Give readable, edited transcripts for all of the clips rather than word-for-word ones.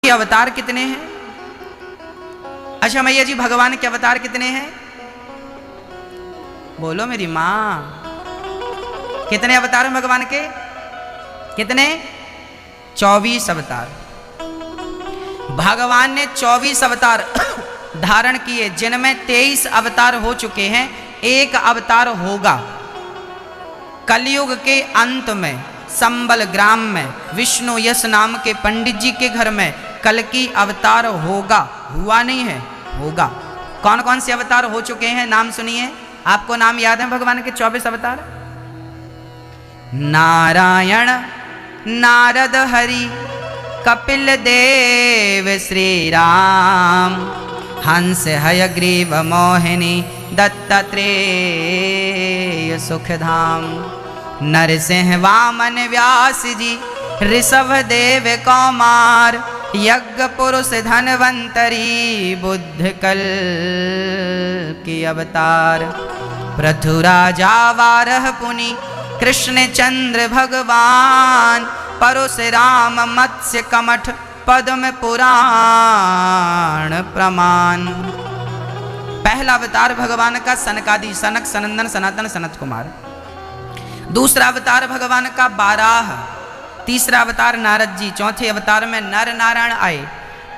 के अवतार कितने हैं? अच्छा मैया जी, भगवान के अवतार कितने हैं? बोलो मेरी मां, कितने अवतार हैं भगवान के? कितने? 24 अवतार। भगवान ने 24 अवतार धारण किए, जिनमें 23 अवतार हो चुके हैं, एक अवतार होगा कलयुग के अंत में। संबल ग्राम में विष्णु यश नाम के पंडित जी के घर में कल की अवतार होगा। हुआ नहीं है, होगा। कौन कौन से अवतार हो चुके हैं नाम सुनिए। आपको नाम याद है भगवान के 24 अवतार? नारायण, नारद, हरि, कपिल देव, श्री राम, हंस, हयग्रीव, मोहिनी, दत्तात्रेय, सुखधाम, नरसिंह, वामन, व्यास जी, ऋषभ देव, कौमार, यज्ञ पुरुष, धनवंतरी, बुद्ध कल की अवतार, पृथुराजा, वारह, पुनि, कृष्ण चंद्र भगवान, परशुराम, मत्स्य, कमठ, पद्म पुराण प्रमाण। पहला अवतार भगवान का सनकादि, सनक, सनंदन, सनातन, सनत कुमार। दूसरा अवतार भगवान का बाराह। तीसरा अवतार नारद जी। चौथे अवतार में नर नारायण आए।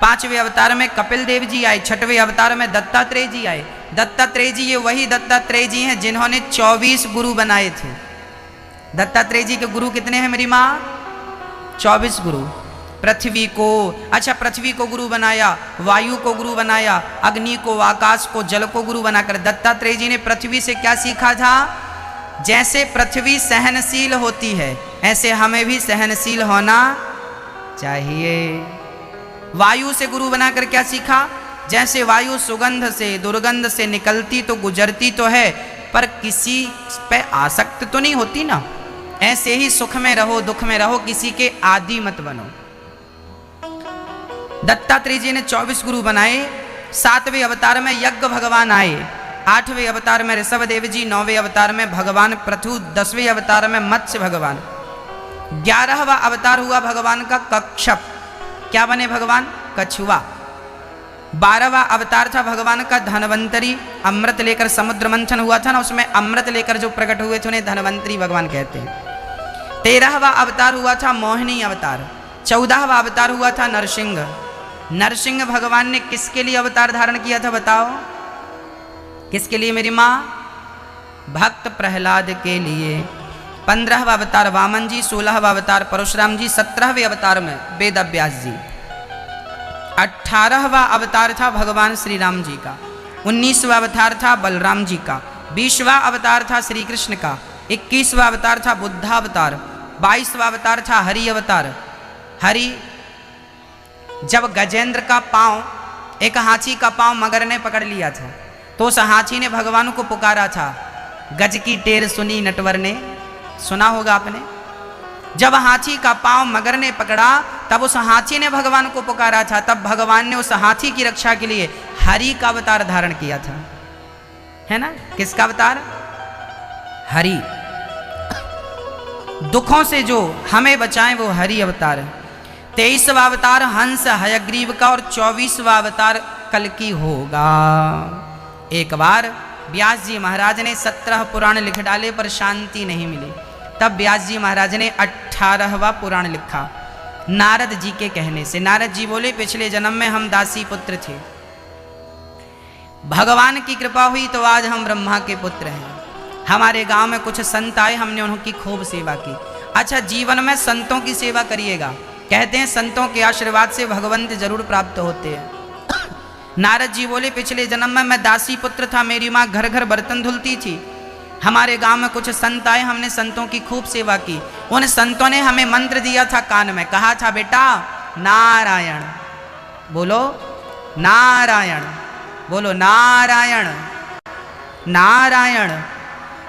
पांचवें अवतार में कपिल देव जी आए। छठवें अवतार में दत्तात्रेय जी आए। दत्तात्रेय जी, ये वही दत्तात्रेय जी हैं जिन्होंने 24 गुरु बनाए थे। दत्तात्रेय जी के गुरु कितने हैं मेरी माँ? 24 गुरु। पृथ्वी को, अच्छा पृथ्वी को गुरु बनाया, वायु को गुरु बनाया, अग्नि को, आकाश को, जल को गुरु बनाकर दत्तात्रेय जी ने पृथ्वी से क्या सीखा था? जैसे पृथ्वी सहनशील होती है, ऐसे हमें भी सहनशील होना चाहिए। वायु से गुरु बनाकर क्या सीखा? जैसे वायु सुगंध से, दुर्गंध से निकलती तो गुजरती तो है, पर किसी पे आसक्त तो नहीं होती ना। ऐसे ही सुख में रहो, दुख में रहो, किसी के आदि मत बनो। दत्तात्रेय जी ने 24 गुरु बनाए। 7वें अवतार में यज्ञ भगवान आए। 8वें अवतार में ऋषभ देव जी। 9वें अवतार में भगवान पृथु। 10वें अवतार में मत्स्य भगवान। 11वां अवतार हुआ भगवान का कच्छप। क्या बने भगवान? कछुआ। 12वां अवतार था भगवान का धनवंतरी। अमृत लेकर समुद्र मंथन हुआ था ना, उसमें अमृत लेकर जो प्रकट हुए थे उन्हें धनवंतरी भगवान कहते हैं। 13वां अवतार हुआ था मोहिनी अवतार। 14वां अवतार हुआ था नरसिंह। नरसिंह भगवान ने किसके लिए अवतार धारण किया था बताओ? किसके लिए मेरी माँ? भक्त प्रहलाद के लिए। 15वां अवतार वामन जी। 16वां अवतार परशुराम जी। 17वें अवतार में वेद व्यास जी। 18वां अवतार था भगवान श्री राम जी का। 19वां अवतार था बलराम जी का। 20वां अवतार था श्री कृष्ण का। 21वां अवतार था बुद्धावतार। 22वां अवतार था हरि अवतार। हरि, जब गजेंद्र का पांव, एक हाथी का पांव मगर ने पकड़ लिया था, तो उस हाथी ने भगवान को पुकारा था। गज की टेर सुनी नटवर ने, सुना होगा आपने। जब हाथी का पांव मगर ने पकड़ा, तब उस हाथी ने भगवान को पुकारा था। तब भगवान ने उस हाथी की रक्षा के लिए हरि का अवतार धारण किया था, है ना? किसका अवतार? हरि। दुखों से जो हमें बचाएं वो हरि अवतार। 23वां अवतार हंस हयग्रीव का और 24वां अवतार कल्कि होगा। एक बार व्यास जी महाराज ने 17 पुराण लिख डाले पर शांति नहीं मिली। तब व्यास जी महाराज ने 18वां पुराण लिखा नारद जी के कहने से। नारद जी बोले, पिछले जन्म में हम दासी पुत्र थे, भगवान की कृपा हुई तो आज हम ब्रह्मा के पुत्र हैं। हमारे गांव में कुछ संत आए, हमने उनकी खूब सेवा की। अच्छा, जीवन में संतों की सेवा करिएगा। कहते हैं संतों के आशीर्वाद से भगवंत जरूर प्राप्त होते हैं। नारद जी बोले, पिछले जन्म में मैं दासी पुत्र था, मेरी माँ घर घर बर्तन धुलती थी। हमारे गांव में कुछ संत आए, हमने संतों की खूब सेवा की। उन संतों ने हमें मंत्र दिया था कान में, कहा था बेटा नारायण बोलो, नारायण बोलो, नारायण नारायण।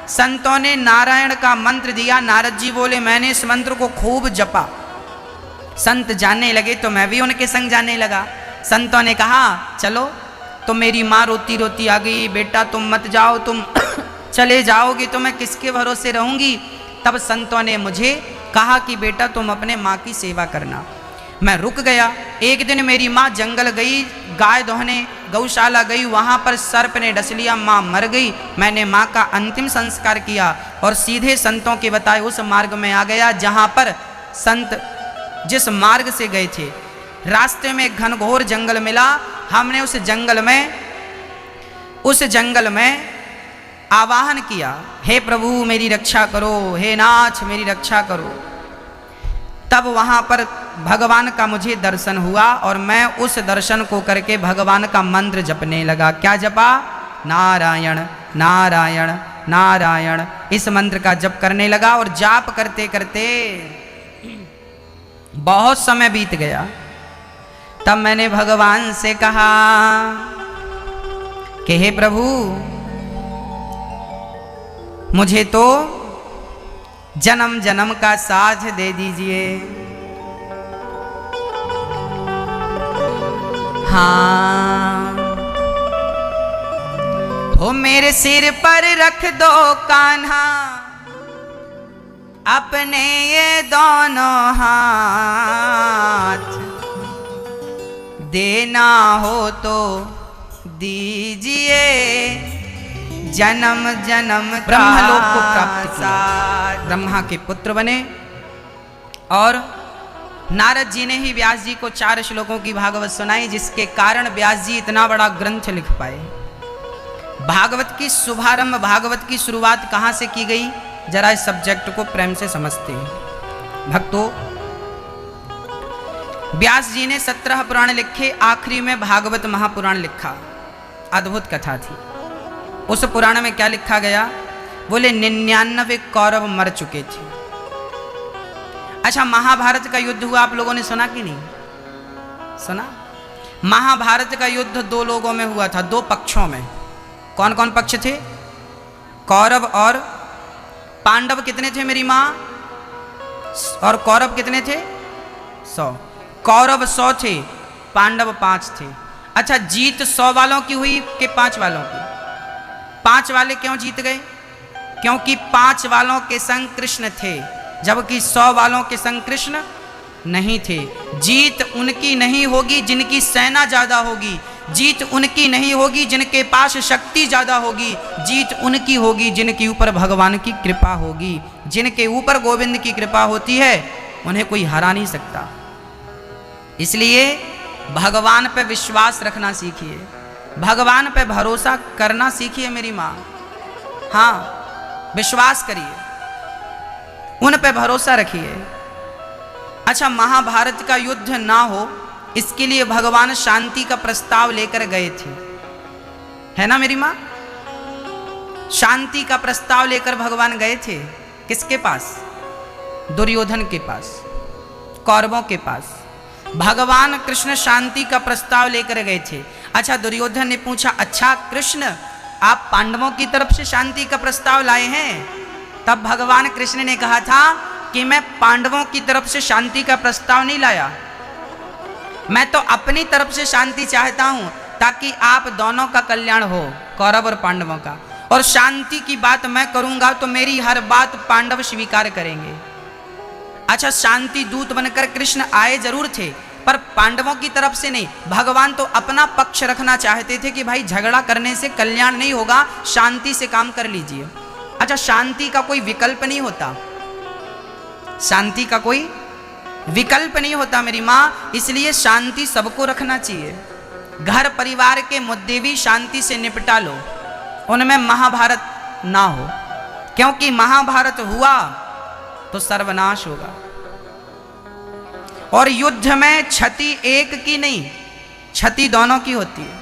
संतों ने नारायण का मंत्र दिया। नारद जी बोले, मैंने इस मंत्र को खूब जपा। संत जानने लगे तो मैं भी उनके संग जाने लगा। संतों ने कहा चलो, तो मेरी माँ रोती रोती आ गई, बेटा तुम मत जाओ, तुम चले जाओगे तो मैं किसके भरोसे रहूंगी। तब संतों ने मुझे कहा कि बेटा तुम अपने माँ की सेवा करना। मैं रुक गया। एक दिन मेरी माँ जंगल गई, गाय दोहने गौशाला गई, वहाँ पर सर्प ने डस लिया, माँ मर गई। मैंने माँ का अंतिम संस्कार किया और सीधे संतों के बताए उस मार्ग में आ गया जहाँ पर संत जिस मार्ग से गए थे। रास्ते में घनघोर जंगल मिला, हमने उस जंगल में आवाहन किया, हे प्रभु मेरी रक्षा करो, हे नाथ मेरी रक्षा करो। तब वहाँ पर भगवान का मुझे दर्शन हुआ और मैं उस दर्शन को करके भगवान का मंत्र जपने लगा। क्या जपा? नारायण नारायण नारायण। इस मंत्र का जप करने लगा और जाप करते करते बहुत समय बीत गया। तब मैंने भगवान से कहा कि हे प्रभु, मुझे तो जन्म जन्म का साथ दे दीजिए। हाँ, हो मेरे सिर पर रख दो कान्हा अपने ये दोनों हाथ, देना हो तो दीजिए जन्म जन्म ब्रह्मलोक को प्राप्त किया। ब्रह्मा के पुत्र बने और नारद जी ने ही व्यास जी को 4 श्लोकों की भागवत सुनाई, जिसके कारण व्यास जी इतना बड़ा ग्रंथ लिख पाए। भागवत की शुभारंभ, भागवत की शुरुआत कहाँ से की गई, जरा इस सब्जेक्ट को प्रेम से समझते हैं भक्तों। व्यास जी ने 17 पुराण लिखे, आखिरी में भागवत महापुराण लिखा। अद्भुत कथा थी। उस पुराण में क्या लिखा गया? बोले 99 कौरव मर चुके थे। अच्छा, महाभारत का युद्ध हुआ, आप लोगों ने सुना कि नहीं सुना? महाभारत का युद्ध 2 लोगों में हुआ था, 2 पक्षों में। कौन कौन पक्ष थे? कौरव और पांडव। कितने थे मेरी माँ? और कौरव कितने थे? 100। कौरव 100 थे, पांडव 5 थे। अच्छा, जीत 100 वालों की हुई कि 5 वालों की? 5 वाले क्यों जीत गए? क्योंकि 5 वालों के संग कृष्ण थे, जबकि 100 वालों के संग कृष्ण नहीं थे। जीत उनकी नहीं होगी जिनकी सेना ज्यादा होगी, जीत उनकी नहीं होगी जिनके पास शक्ति ज्यादा होगी, जीत उनकी होगी जिनके ऊपर भगवान की कृपा होगी। जिनके ऊपर गोविंद की कृपा होती है उन्हें कोई हरा नहीं सकता। इसलिए भगवान पे विश्वास रखना सीखिए, भगवान पे भरोसा करना सीखिए मेरी माँ। हाँ, विश्वास करिए, उन पे भरोसा रखिए। अच्छा, महाभारत का युद्ध ना हो इसके लिए भगवान शांति का प्रस्ताव लेकर गए थे, है ना मेरी माँ? शांति का प्रस्ताव लेकर भगवान गए थे। किसके पास? दुर्योधन के पास, कौरवों के पास। भगवान कृष्ण शांति का प्रस्ताव लेकर गए थे। अच्छा, दुर्योधन ने पूछा, अच्छा कृष्ण, आप पांडवों की तरफ से शांति का प्रस्ताव लाए हैं? तब भगवान कृष्ण ने कहा था कि मैं पांडवों की तरफ से शांति का प्रस्ताव नहीं लाया, मैं तो अपनी तरफ से शांति चाहता हूं ताकि आप दोनों का कल्याण हो, कौरव और पांडवों का। और शांति की बात मैं करूंगा तो मेरी हर बात पांडव स्वीकार करेंगे। अच्छा, शांति दूत बनकर कृष्ण आए जरूर थे, पर पांडवों की तरफ से नहीं। भगवान तो अपना पक्ष रखना चाहते थे कि भाई झगड़ा करने से कल्याण नहीं होगा, शांति से काम कर लीजिए। अच्छा, शांति का कोई विकल्प नहीं होता, शांति का कोई विकल्प नहीं होता मेरी माँ। इसलिए शांति सबको रखना चाहिए। घर परिवार के मुद्दे भी शांति से निपटा लो, उनमें महाभारत ना हो, क्योंकि महाभारत हुआ तो सर्वनाश होगा। और युद्ध में क्षति एक की नहीं, क्षति दोनों की होती है।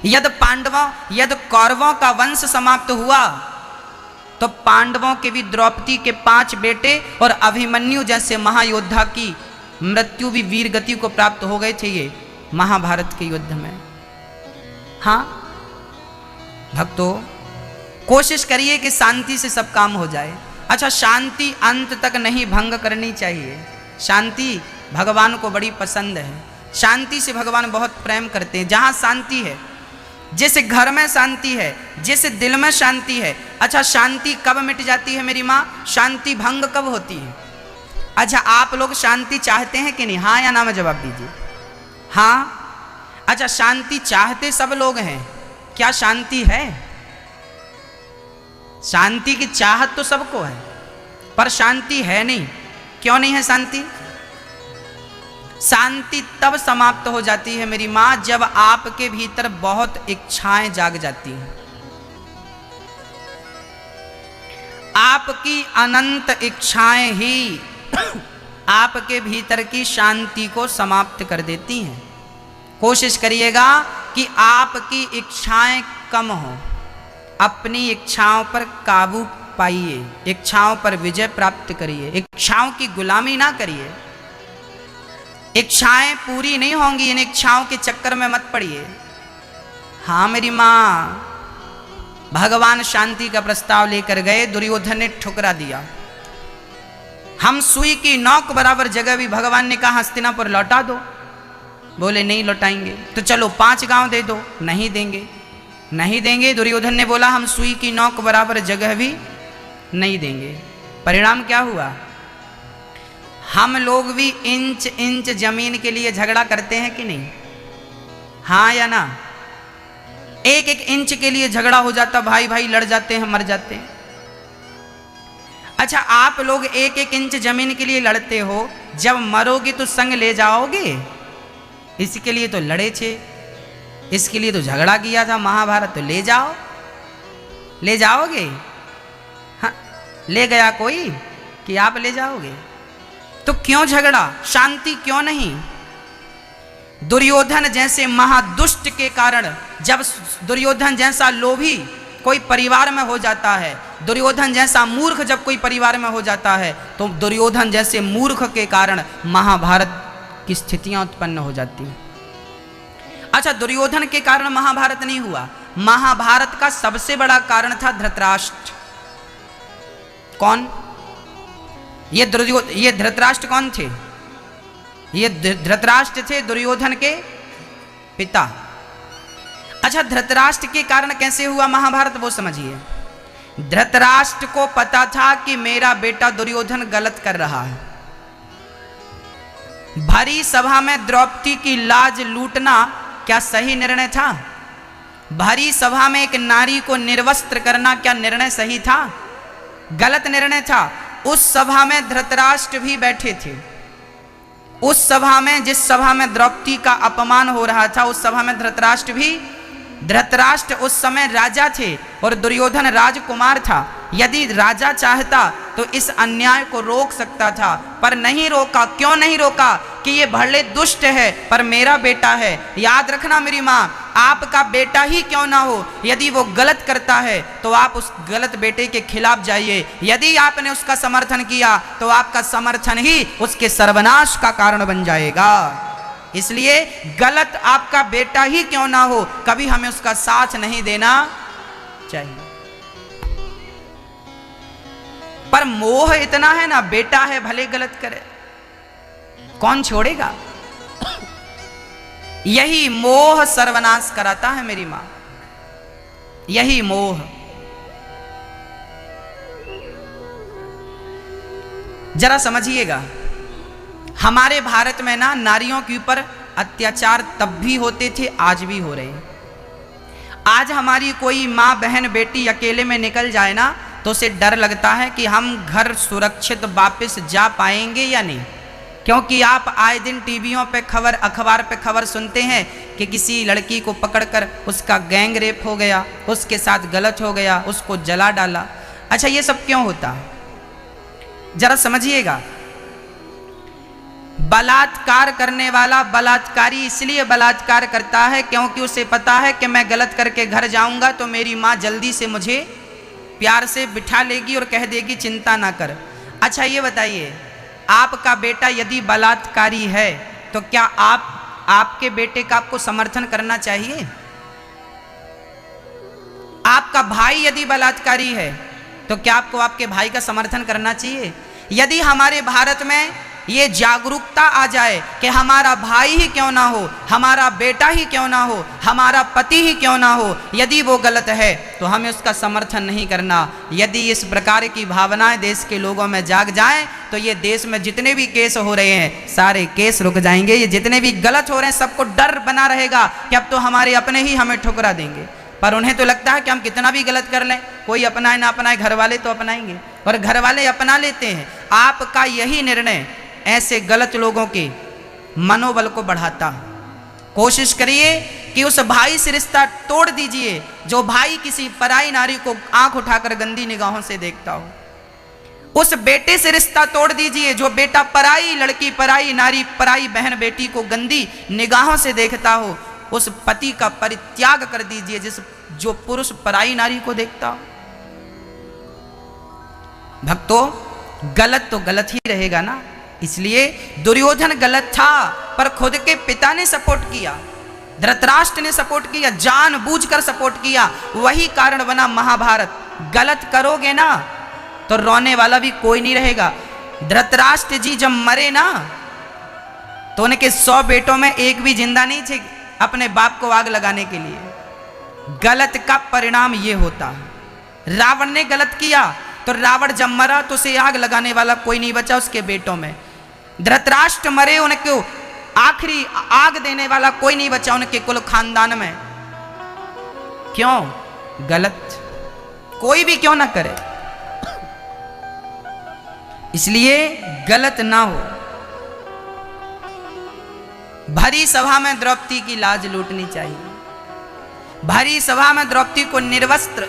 यदि कौरवों का वंश समाप्त हुआ तो पांडवों के भी द्रौपदी के 5 बेटे और अभिमन्यु जैसे महायोद्धा की मृत्यु भी वीर गति को प्राप्त हो गए थे ये महाभारत के युद्ध में। हाँ भक्तों, कोशिश करिए कि शांति से सब काम हो जाए। अच्छा, शांति अंत तक नहीं भंग करनी चाहिए। शांति भगवान को बड़ी पसंद है, शांति से भगवान बहुत प्रेम करते हैं। जहाँ शांति है, जिस घर में शांति है, जिस दिल में शांति है। अच्छा, शांति कब मिट जाती है मेरी माँ? शांति भंग कब होती है? अच्छा, आप लोग शांति चाहते हैं कि नहीं? हाँ या ना में जवाब दीजिए। हाँ। अच्छा, शांति चाहते सब लोग हैं, क्या शांति है? शांति की चाहत तो सबको है, पर शांति है नहीं। क्यों नहीं है शांति? शांति तब समाप्त हो जाती है मेरी मां, जब आपके भीतर बहुत इच्छाएं जाग जाती हैं। आपकी अनंत इच्छाएं ही आपके भीतर की शांति को समाप्त कर देती हैं। कोशिश करिएगा कि आपकी इच्छाएं कम हो, अपनी इच्छाओं पर काबू पाइए, इच्छाओं पर विजय प्राप्त करिए, इच्छाओं की गुलामी ना करिए। इच्छाएं पूरी नहीं होंगी, इन इच्छाओं के चक्कर में मत पड़िए। हाँ मेरी मां, भगवान शांति का प्रस्ताव लेकर गए, दुर्योधन ने ठुकरा दिया। हम सुई की नोक बराबर जगह भी भगवान ने कहा हस्तिनापुर लौटा दो। बोले नहीं लौटाएंगे। तो चलो 5 गांव दे दो। नहीं देंगे, नहीं देंगे। दुर्योधन ने बोला हम सुई की नोक बराबर जगह भी नहीं देंगे। परिणाम क्या हुआ? हम लोग भी इंच इंच जमीन के लिए झगड़ा करते हैं कि नहीं? हाँ या ना? एक एक इंच के लिए झगड़ा हो जाता, भाई भाई लड़ जाते हैं, मर जाते हैं। अच्छा, आप लोग एक एक इंच जमीन के लिए लड़ते हो, जब मरोगे तो संग ले जाओगे? इसके लिए तो लड़े थे, इसके लिए तो झगड़ा किया था महाभारत, तो ले जाओ, ले जाओगे? हाँ, ले गया कोई कि आप ले जाओगे? तो क्यों झगड़ा? शांति क्यों नहीं? दुर्योधन जैसे महादुष्ट के कारण, जब दुर्योधन जैसा लोभी कोई परिवार में हो जाता है, दुर्योधन जैसा मूर्ख जब कोई परिवार में हो जाता है, तो दुर्योधन जैसे मूर्ख के कारण महाभारत की स्थितियां उत्पन्न हो जाती हैं। अच्छा, दुर्योधन के कारण महाभारत नहीं हुआ। महाभारत का सबसे बड़ा कारण था धृतराष्ट्र। कौन? ये धृतराष्ट्र कौन थे? ये धृतराष्ट्र थे दुर्योधन के पिता। अच्छा, धृतराष्ट्र के कारण कैसे हुआ महाभारत, वो समझिए। धृतराष्ट्र को पता था कि मेरा बेटा दुर्योधन गलत कर रहा है। भरी सभा में द्रौपदी की लाज लूटना क्या सही निर्णय था? भरी सभा में एक नारी को निर्वस्त्र करना क्या निर्णय सही था? गलत निर्णय था। उस सभा में धृतराष्ट्र भी बैठे थे। उस सभा में, जिस सभा में द्रौपदी का अपमान हो रहा था, उस सभा में धृतराष्ट्र उस समय राजा थे और दुर्योधन राजकुमार था। यदि राजा चाहता तो इस अन्याय को रोक सकता था, पर नहीं रोका। क्यों नहीं रोका? कि ये भले दुष्ट है पर मेरा बेटा है। याद रखना मेरी माँ, आपका बेटा ही क्यों ना हो, यदि वो गलत करता है तो आप उस गलत बेटे के खिलाफ जाइए। यदि आपने उसका समर्थन किया तो आपका समर्थन ही उसके सर्वनाश का कारण बन जाएगा। इसलिए गलत आपका बेटा ही क्यों ना हो, कभी हमें उसका साथ नहीं देना चाहिए। पर मोह इतना है ना, बेटा है भले गलत करे, कौन छोड़ेगा? यही मोह सर्वनाश कराता है मेरी मां, यही मोह। जरा समझिएगा, हमारे भारत में ना नारियों के ऊपर अत्याचार तब भी होते थे, आज भी हो रहे हैं। आज हमारी कोई माँ बहन बेटी अकेले में निकल जाए ना तो उसे डर लगता है कि हम घर सुरक्षित वापस जा पाएंगे या नहीं। क्योंकि आप आए दिन टीवियों पे खबर, अखबार पे खबर सुनते हैं कि किसी लड़की को पकड़कर उसका गैंग रेप हो गया, उसके साथ गलत हो गया, उसको जला डाला। अच्छा, ये सब क्यों होता है? जरा समझिएगा। बलात्कार करने वाला बलात्कारी इसलिए बलात्कार करता है क्योंकि उसे पता है कि मैं गलत करके घर जाऊंगा तो मेरी माँ जल्दी से मुझे प्यार से बिठा लेगी और कह देगी चिंता ना कर। अच्छा, ये बताइए, आपका बेटा यदि बलात्कारी है तो क्या आपके बेटे का आपको समर्थन करना चाहिए? आपका भाई यदि बलात्कारी है तो क्या आपको आपके भाई का समर्थन करना चाहिए? यदि हमारे भारत में ये जागरूकता आ जाए कि हमारा भाई ही क्यों ना हो, हमारा बेटा ही क्यों ना हो, हमारा पति ही क्यों ना हो, यदि वो गलत है तो हमें उसका समर्थन नहीं करना। यदि इस प्रकार की भावनाएं देश के लोगों में जाग जाएं तो ये देश में जितने भी केस हो रहे हैं सारे केस रुक जाएंगे। ये जितने भी गलत हो रहे हैं सबको डर बना रहेगा कि अब तो हमारे अपने ही हमें ठुकरा देंगे। पर उन्हें तो लगता है कि हम कितना भी गलत कर लें, कोई अपनाए ना अपनाए, घर वाले तो अपनाएंगे, और घर वाले अपना लेते हैं। आपका यही निर्णय ऐसे गलत लोगों के मनोबल को बढ़ाता। कोशिश करिए कि उस भाई से रिश्ता तोड़ दीजिए जो भाई किसी पराई नारी को आंख उठाकर गंदी निगाहों से देखता हो। उस बेटे से रिश्ता तोड़ दीजिए जो बेटा पराई लड़की, पराई नारी, पराई बहन बेटी को गंदी निगाहों से देखता हो। उस पति का परित्याग कर दीजिए जो पुरुष पराई नारी को देखता हो। भक्तों, गलत तो गलत ही रहेगा ना। इसलिए दुर्योधन गलत था पर खुद के पिता ने सपोर्ट किया, धृतराष्ट्र ने सपोर्ट किया, जानबूझकर सपोर्ट किया। वही कारण बना महाभारत। गलत करोगे ना तो रोने वाला भी कोई नहीं रहेगा। धृतराष्ट्र जी जब मरे ना तो उनके 100 बेटों में एक भी जिंदा नहीं थे अपने बाप को आग लगाने के लिए। गलत का परिणाम ये होता है। रावण ने गलत किया तो रावण जब मरा तो उसे आग लगाने वाला कोई नहीं बचा उसके बेटों में। धृतराष्ट्र मरे, उनको आखिरी आग देने वाला कोई नहीं बचा उनके कुल खानदान में। क्यों? गलत कोई भी क्यों ना करे। इसलिए गलत ना हो। भरी सभा में द्रौपदी की लाज लूटनी चाहिए। भरी सभा में द्रौपदी को निर्वस्त्र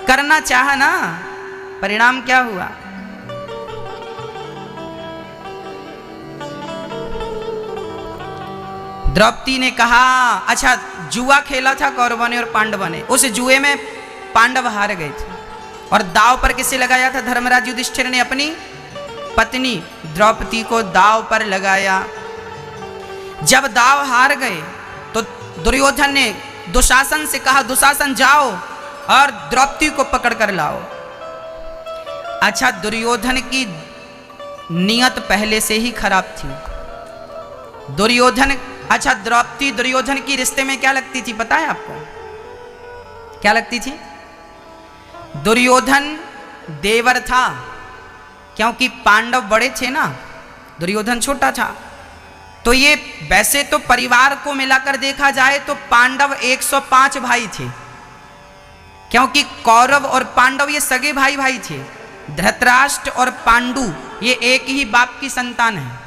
करना चाहा ना, परिणाम क्या हुआ? द्रौपदी ने कहा, अच्छा जुआ खेला था कौरवों ने और पांडवों ने, उस जुए में पांडव हार गए थे और दाव पर किसे लगाया था? धर्मराज युधिष्ठिर ने अपनी पत्नी द्रौपदी को दाव पर लगाया। जब दाव हार गए तो दुर्योधन ने दुशासन से कहा, दुशासन जाओ और द्रौपदी को पकड़ कर लाओ। अच्छा, दुर्योधन की नियत पहले से ही खराब थी। दुर्योधन, अच्छा द्रौपदी दुर्योधन की रिश्ते में क्या लगती थी पता है आपको? क्या लगती थी? दुर्योधन देवर था, क्योंकि पांडव बड़े थे ना, दुर्योधन छोटा था। तो ये वैसे तो परिवार को मिलाकर देखा जाए तो पांडव 105 भाई थे, क्योंकि कौरव और पांडव ये सगे भाई भाई थे। धृतराष्ट्र और पांडु ये एक ही बाप की संतान है।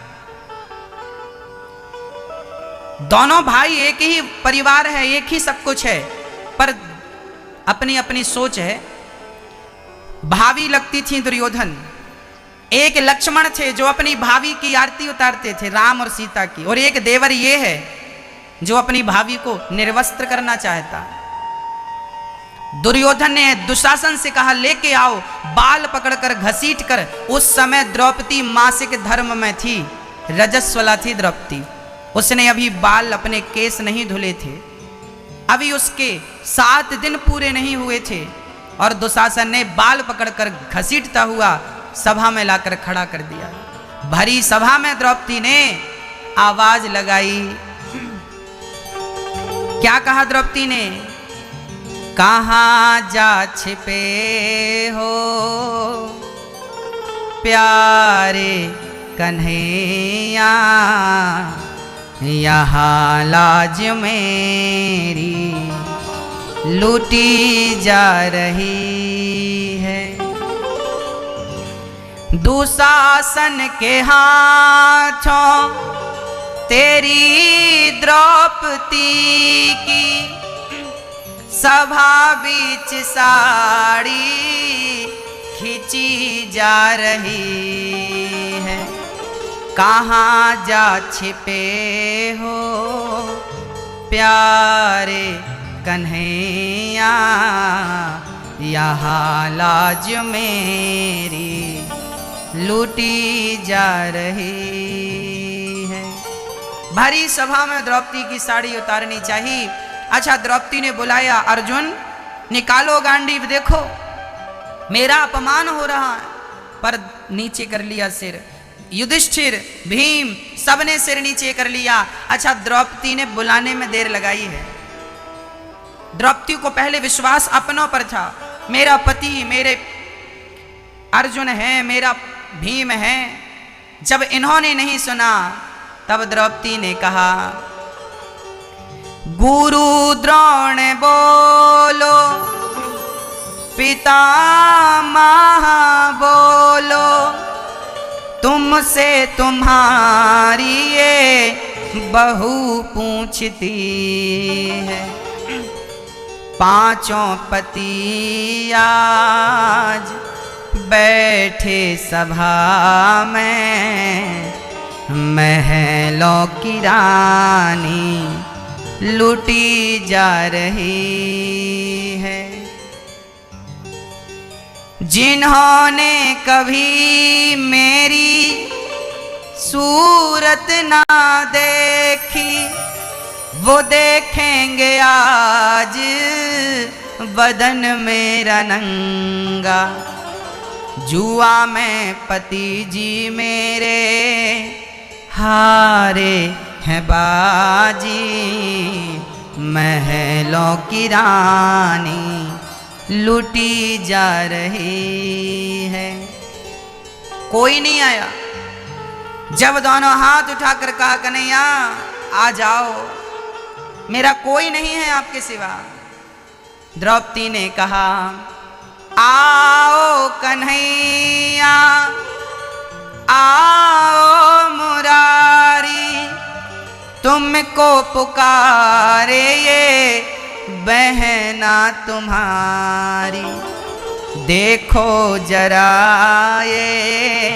दोनों भाई एक ही परिवार है, एक ही सब कुछ है, पर अपनी अपनी सोच है। भाभी लगती थी दुर्योधन। एक लक्ष्मण थे जो अपनी भाभी की आरती उतारते थे, राम और सीता की, और एक देवर ये है जो अपनी भाभी को निर्वस्त्र करना चाहता। दुर्योधन ने दुशासन से कहा, लेके आओ, बाल पकड़कर घसीट कर। उस समय द्रौपदी मासिक धर्म में थी, रजस्वला थी द्रौपदी। उसने अभी बाल अपने केस नहीं धुले थे, अभी उसके 7 दिन पूरे नहीं हुए थे, और दुशासन ने बाल पकड़कर घसीटता हुआ सभा में लाकर खड़ा कर दिया। भरी सभा में द्रौपदी ने आवाज लगाई। क्या कहा द्रौपदी ने? कहाँ जा छिपे हो प्यारे कन्हैया, यहाँ लाज मेरी लूटी जा रही है। दुशासन के हाथों तेरी द्रौपदी की सभा बीच साड़ी खींची जा रही है। कहाँ जा छिपे हो प्यारे कन्हैया, यहाँ लाज मेरी लूटी जा रही है। भरी सभा में द्रौपदी की साड़ी उतारनी चाहिए। अच्छा, द्रौपदी ने बुलाया, अर्जुन निकालो गांडीव, देखो मेरा अपमान हो रहा है, पर नीचे कर लिया सिर। युधिष्ठिर, भीम सबने सिर नीचे कर लिया। अच्छा, द्रौपदी ने बुलाने में देर लगाई है। द्रौपदी को पहले विश्वास अपनों पर था, मेरा पति मेरे अर्जुन है, मेरा भीम है। जब इन्होंने नहीं सुना तब द्रौपदी ने कहा, गुरु द्रोण बोलो, पितामह बोलो, तुमसे तुम्हारी ये बहू पूछती है। पांचों पति आज बैठे सभा में, महलों की रानी लूटी जा रही है। जिन्होंने कभी मेरी सूरत ना देखी, वो देखेंगे आज बदन मेरा नंगा। जुआ में पति जी मेरे हारे हैं बाजी, महलों की रानी लूटी जा रही है। कोई नहीं आया। जब दोनों हाथ उठाकर कहा, कन्हैया आ जाओ, मेरा कोई नहीं है आपके सिवा। द्रौपदी ने कहा, आओ कन्हैया आओ मुरारी, तुमको पुकारे ये बहना तुम्हारी। देखो जरा ये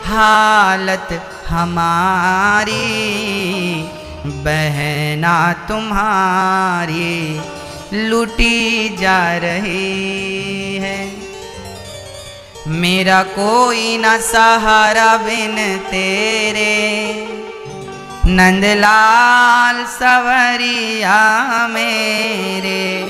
हालत हमारी, बहना तुम्हारी लूटी जा रही है। मेरा कोई न सहारा बिन तेरे, नंदलाल सवरिया मेरे।